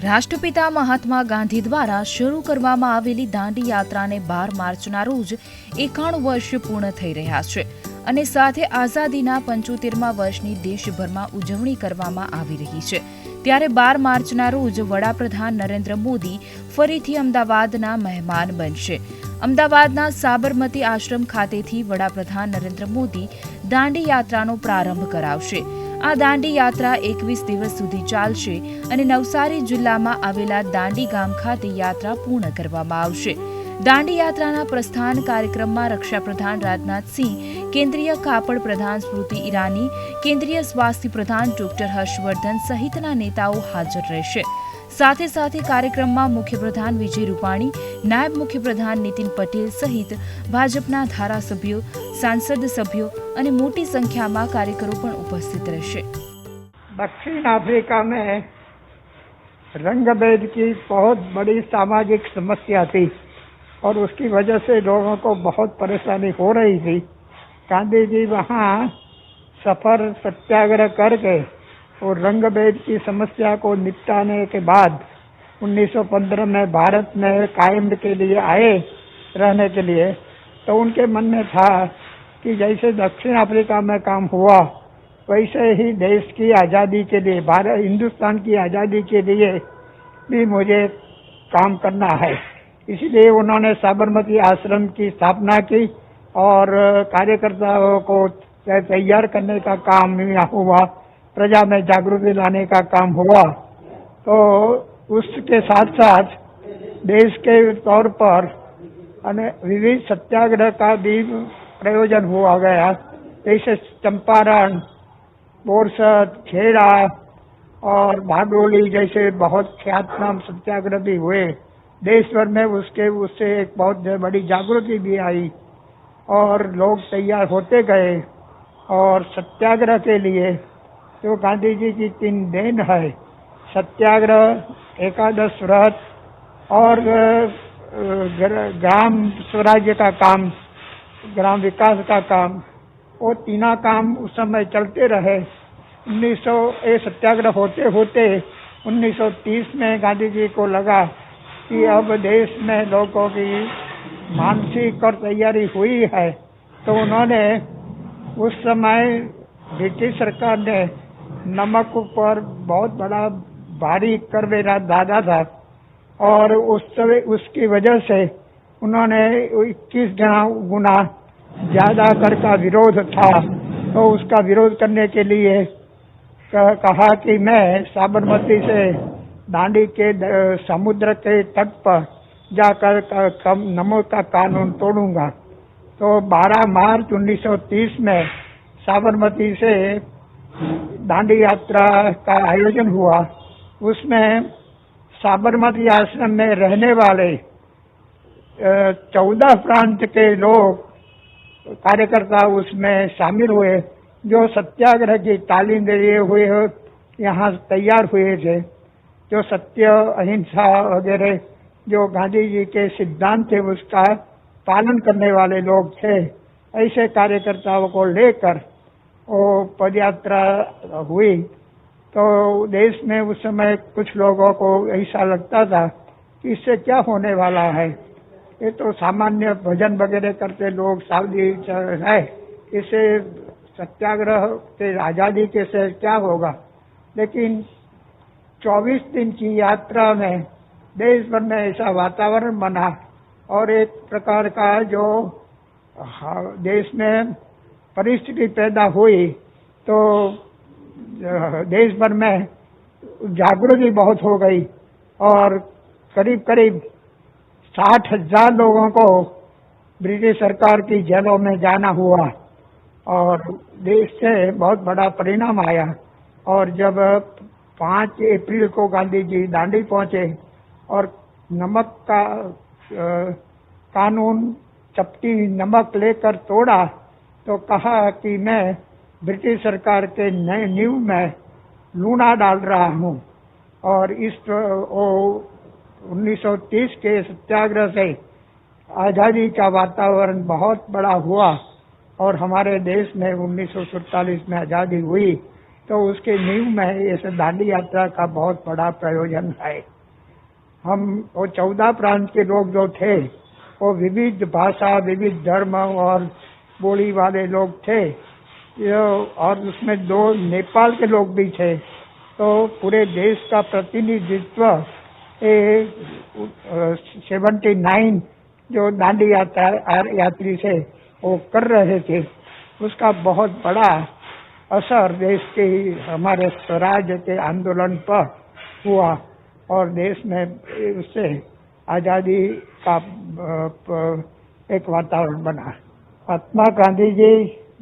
રાષ્ટ્રપિતા મહાત્મા ગાંધી દ્વારા શરૂ કરવામાં આવેલી દાંડી યાત્રાને 12 માર્ચના રોજ 91 વર્ષ પૂર્ણ થઈ રહ્યા છે અને સાથે આઝાદીના 75મા વર્ષની દેશભરમાં ઉજવણી કરવામાં આવી રહી છે। ત્યારે 12 માર્ચના રોજ વડાપ્રધાન નરેન્દ્ર મોદી ફરીથી અમદાવાદના મહેમાન બનશે। અમદાવાદના સાબરમતી આશ્રમ ખાતેથી વડાપ્રધાન નરેન્દ્ર મોદી દાંડી યાત્રાનો પ્રારંભ કરાવશે। આ દાંડી યાત્રા 21 દિવસ સુધી ચાલશે અને નવસારી જિલ્લામાં આવેલા દાંડી ગામ ખાતે યાત્રા પૂર્ણ કરવામાં આવશે। દાંડી યાત્રાના પ્રસ્થાન કાર્યક્રમમાં રક્ષાપ્રધાન રાજનાથસિંહ, કેન્દ્રીય કાપડ પ્રધાન સ્મૃતિ ઈરાની, કેન્દ્રીય સ્વાસ્થ્ય પ્રધાન ડોક્ટર હર્ષવર્ધન સહિતના નેતાઓ હાજર રહેશે। સાથે સાથે કાર્યક્રમમાં મુખ્યપ્રધાન વિજય રૂપાણી, નાયબ મુખ્યપ્રધાન નીતિન પટેલ સહિત ભાજપના ધારાસભ્યો, सांसद सभ्यों और मोटी संख्या में कार्यकरों पण उपस्थित रहेशे। दक्षिण अफ्रीका में रंगभेद की बहुत बड़ी सामाजिक समस्या थी और उसकी वजह से लोगों को बहुत परेशानी हो रही थी। गांधी जी वहाँ सफर सत्याग्रह करके और रंगभेद की समस्या को निपटाने के बाद 1915 में भारत में कायम के लिए आए रहने के लिए। तो उनके मन में था कि जैसे दक्षिण अफ्रीका में काम हुआ वैसे ही देश की आज़ादी के लिए, भारत हिंदुस्तान की आज़ादी के लिए भी मुझे काम करना है। इसलिए उन्होंने साबरमती आश्रम की स्थापना की और कार्यकर्ताओं को तैयार करने का काम हुआ, प्रजा में जागृति लाने का काम हुआ। तो उसके साथ साथ देश के तौर पर विविध सत्याग्रह का भी प्रयोजन हुआ गया, जैसे चंपारण, बोरसद, खेड़ा और भागोली जैसे बहुत ख्यातनाम सत्याग्रह भी हुए। देश भर में उससे एक बहुत बड़ी जागृति भी आई और लोग तैयार होते गए। और सत्याग्रह के लिए जो गांधी जी की 3 देन है, सत्याग्रह, एकादश व्रत और ग्राम स्वराज्य का काम, ग्राम विकास का काम, वो तीनों काम उस समय चलते रहे। 1900 सत्याग्रह होते होते 1930 में गांधी जी को लगा कि अब देश में लोगों की मानसिक और तैयारी हुई है। तो उन्होंने उस समय ब्रिटिश सरकार ने नमक पर बहुत बड़ा भारी कर डाला था और उसकी वजह से उन्होंने 21 गुना ज्यादा कर का विरोध था। तो उसका विरोध करने के लिए कहा कि मैं साबरमती से दांडी के समुद्र के तट पर जाकर नमक का कानून तोड़ूंगा। तो 12 मार्च 1930 में साबरमती से दांडी यात्रा का आयोजन हुआ। उसमें साबरमती आश्रम में रहने वाले 14 प्रांत के लोग कार्यकर्ता उसमें शामिल हुए, जो सत्याग्रह की तालीम लिए हुए यहाँ तैयार हुए थे, जो सत्य, अहिंसा वगैरह जो गांधी जी के सिद्धांत थे उसका पालन करने वाले लोग थे। ऐसे कार्यकर्ताओं को लेकर वो पदयात्रा हुई। तो देश में उस समय कुछ लोगों को ऐसा लगता था कि इससे क्या होने वाला है, ये तो सामान्य भजन वगैरह करते लोग सावधी है, इससे सत्याग्रह के आज़ादी के से क्या होगा। लेकिन 24 दिन की यात्रा में देश भर में ऐसा वातावरण बना और एक प्रकार का जो देश में परिस्थिति पैदा हुई। तो देश भर में जागृति बहुत हो गई और करीब करीब 60,000 लोगों को ब्रिटिश सरकार की जेलों में जाना हुआ और देश से बहुत बड़ा परिणाम आया। और जब 5 अप्रैल को गांधी जी दांडी पहुंचे और नमक का कानून, चपटी नमक लेकर तोड़ा, तो कहा कि मैं ब्रिटिश सरकार के नए नींव में लूना डाल रहा हूँ। और इस 1930 के सत्याग्रह से आज़ादी का वातावरण बहुत बड़ा हुआ और हमारे देश में 1947 में आज़ादी हुई। तो उसके नींव में इस दांडी यात्रा का बहुत बड़ा प्रयोजन है। हम वो 14 प्रांत के लोग जो थे वो विविध भाषा, विविध धर्म और बोली वाले लोग थे, और उसमें 2 नेपाल के लोग भी थे। तो पूरे देश का प्रतिनिधित्व 79 जो दांडी यात्री थे वो कर रहे थे। उसका बहुत बड़ा असर देश के हमारे स्वराज के आंदोलन पर हुआ और देश में उससे आज़ादी का एक वातावरण बना। महात्मा गांधीजी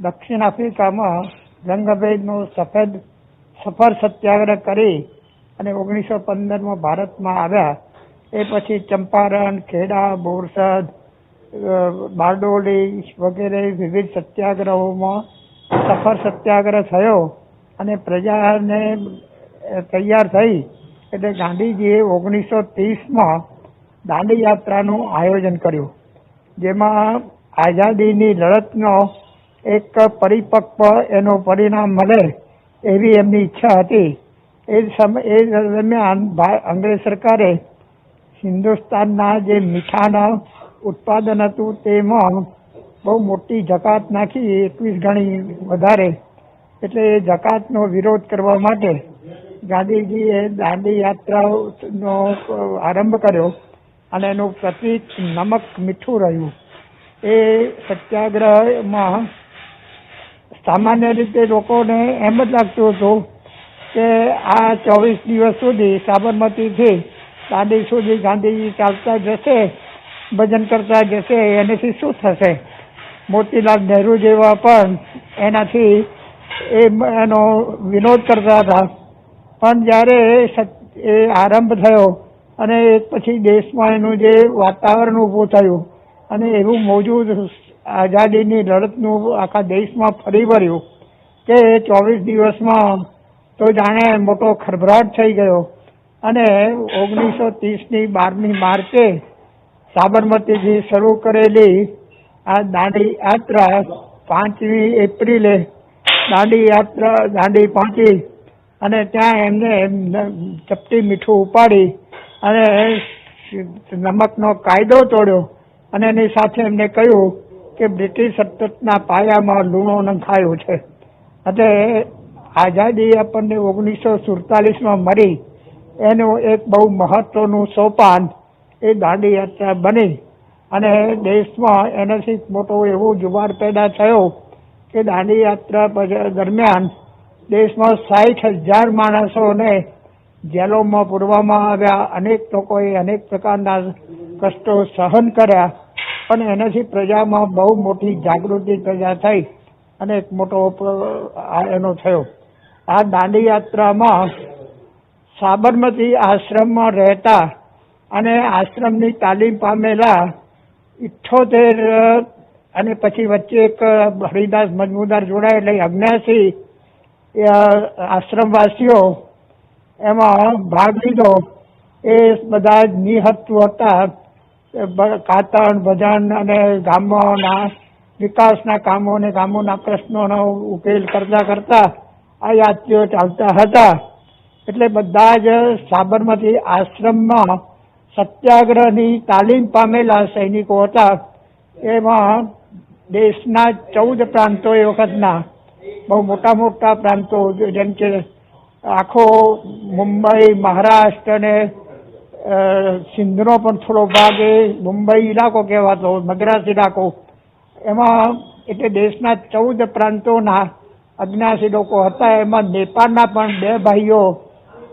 दक्षिण आफ्रिकाમાં રંગભેદનો સફર સત્યાગ્રહ કરી અને 1915માં ભારતમાં આવ્યા। એ પછી ચંપારણ, ખેડા, બોરસદ, બારડોલી વગેરે વિવિધ સત્યાગ્રહોમાં સફર સત્યાગ્રહ થયો અને પ્રજાને તૈયાર થઈ એટલે ગાંધીજીએ 1930માં દાંડી યાત્રાનું આયોજન કર્યું, જેમાં આઝાદીની લડતનો એક પરિપક્વ એનું પરિણામ મળે એવી એમની ઈચ્છા હતી। એ દરમિયાન અંગ્રેજ સરકારે હિન્દુસ્તાનના જે મીઠાના ઉત્પાદન હતું તેમાં બહુ મોટી જકાત નાખી, 21 ગણી વધારે। એટલે એ જકાતનો વિરોધ કરવા માટે ગાંધીજીએ દાંડી યાત્રાનો આરંભ કર્યો અને એનું પ્રતીક નમક મીઠું રહ્યું। એ સત્યાગ્રહમાં સામાન્ય રીતે લોકોને એમ જ લાગતું હતું કે આ 24 દિવસ સુધી સાબરમતીથી દાંડી સુધી ગાંધીજી ચાલતા જશે, ભજન કરતા જશે, એનાથી શું થશે? મોતીલાલ નહેરુ જેવા પણ એનાથી એનો વિરોધ કરતા હતા। પણ જ્યારે એ આરંભ થયો અને એક પછી દેશમાં એનું જે વાતાવરણ ઊભું થયું અને એવું મોજુદ આઝાદીની લડતનું આખા દેશમાં ફરી વળ્યું કે 24 દિવસમાં તો જાણે મોટો ખળભળાટ થઈ ગયો અને 1930ની 12મી માર્ચે સાબરમતીથી શરૂ કરેલી આ દાંડી યાત્રા 5મી એપ્રિલે દાંડી પહોંચી અને ત્યાં એમને ચપટી મીઠું ઉપાડી અને નમકનો કાયદો તોડ્યો અને એની સાથે એમને કહ્યું કે બ્રિટિશ સત્તાના પાયામાં લૂણો નંખાયો છે। એટલે આઝાદી આપણને 1947માં મળી એનું એક બહુ મહત્વનું સોપાન એ દાંડી યાત્રા બની અને દેશમાં એનાથી મોટો એવો જુવાળ પેદા થયો કે દાંડી યાત્રા દરમિયાન દેશમાં 60,000 માણસોને જેલોમાં પૂરવામાં આવ્યા। અનેક લોકોએ અનેક પ્રકારના કષ્ટો સહન કર્યા, પણ એનાથી પ્રજામાં બહુ મોટી જાગૃતિ પેદા થઈ અને એક મોટો એનો થયો। આ દાંડી યાત્રામાં સાબરમતી આશ્રમમાં રહેતા અને આશ્રમની તાલીમ પામેલા 78 અને પછી વચ્ચે એક હરિદાસ મજમુદાર જોડાય એટલે 79 આશ્રમવાસીઓ એમાં ભાગ લીધો। એ બધા નિહત્વ હતા। કાતણ, ભજન અને ગામોના વિકાસના કામો અને ગામોના પ્રશ્નોનો ઉકેલ કરતા કરતા આ યાત્રીઓ ચાલતા હતા। એટલે બધા જ સાબરમતી આશ્રમમાં સત્યાગ્રહની તાલીમ પામેલા સૈનિકો હતા। એમાં દેશના 14 પ્રાંતો એ વખતના બહુ મોટા મોટા પ્રાંતો જેમ કે આખો મુંબઈ, મહારાષ્ટ્ર અને સિંધનો પણ થોડો ભાગ એ મુંબઈ ઇલાકો કહેવાતો, મદ્રાસ ઇલાકો, એમાં એટલે દેશના 14 પ્રાંતોના 79 લોકો હતા। એમાં નેપાળના પણ 2 ભાઈઓ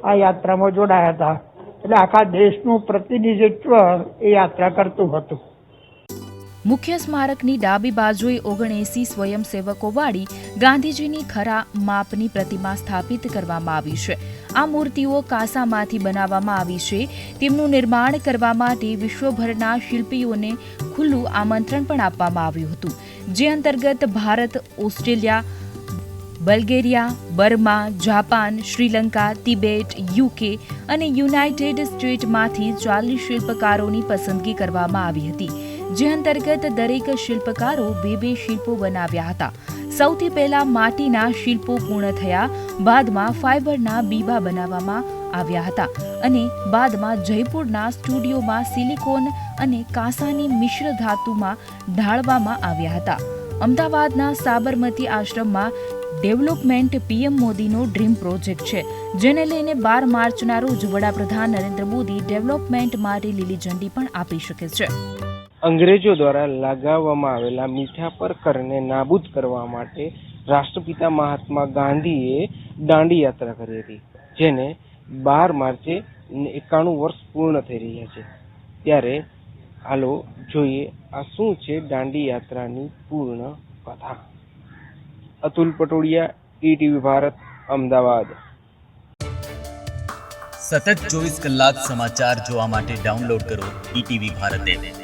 આ યાત્રામાં જોડાયા હતા। એટલે આખા દેશનું પ્રતિનિધિત્વ એ યાત્રા કરતું હતું। મુખ્ય સ્મારકની ડાબી બાજુએ 79 સ્વયંસેવકોવાળી ગાંધીજીની ખરા માપની પ્રતિમા સ્થાપિત કરવામાં આવી છે। આ મૂર્તિઓ કાંસામાંથી બનાવવામાં આવી છે। તેમનું નિર્માણ કરવા માટે વિશ્વભરના શિલ્પીઓને ખુલ્લું આમંત્રણ પણ આપવામાં આવ્યું હતું, જે અંતર્ગત Bharat, Australia, Bulgaria, Burma, Japan, Sri Lanka, Tibet, UK અને યુનાઇટેડ સ્ટેટ્સમાંથી 40 શિલ્પકારોની પસંદગી કરવામાં આવી હતી, જે અંતર્ગત દરેક શિલ્પકારો બે શિલ્પો બનાવ્યા હતા. સૌથી પહેલા માટીના શિલ્પો પૂર્ણ થયા, બાદમાં ફાઇબરના બીબા બનાવવામાં આવ્યા હતા અને બાદમાં જયપુરના સ્ટુડિયોમાં સિલિકોન અને કાંસાની મિશ્ર ધાતુમાં ઢાળવામાં આવ્યા હતા. અમદાવાદના સાબરમતી આશ્રમમાં ડેવલપમેન્ટ પીએમ મોદીનો ડ્રીમ પ્રોજેક્ટ છે, જેને લઈને 12 માર્ચના રોજ વડાપ્રધાન નરેન્દ્ર મોદી ડેવલપમેન્ટ માટે લીલી ઝંડી પણ આપી શકે છે. અંગ્રેજો દ્વારા લગાવવામાં આવેલા મીઠા પર કરને નાબૂદ કરવા માટે રાષ્ટ્રપિતા મહાત્મા ગાંધીએ દાંડી યાત્રા કરી હતી, જેને 12 માર્ચે 91 વર્ષ પૂર્ણ થઈ રહ્યા છે. ત્યારે હાલો જોઈએ આ શું છે દાંડી યાત્રાની પૂર્ણ કથા. અતુલ પટોડિયા, ETV ભારત, અમદાવાદ. સતત 24 કલાક સમાચાર જોવા માટે ડાઉનલોડ કરો ETV ભારત એપ.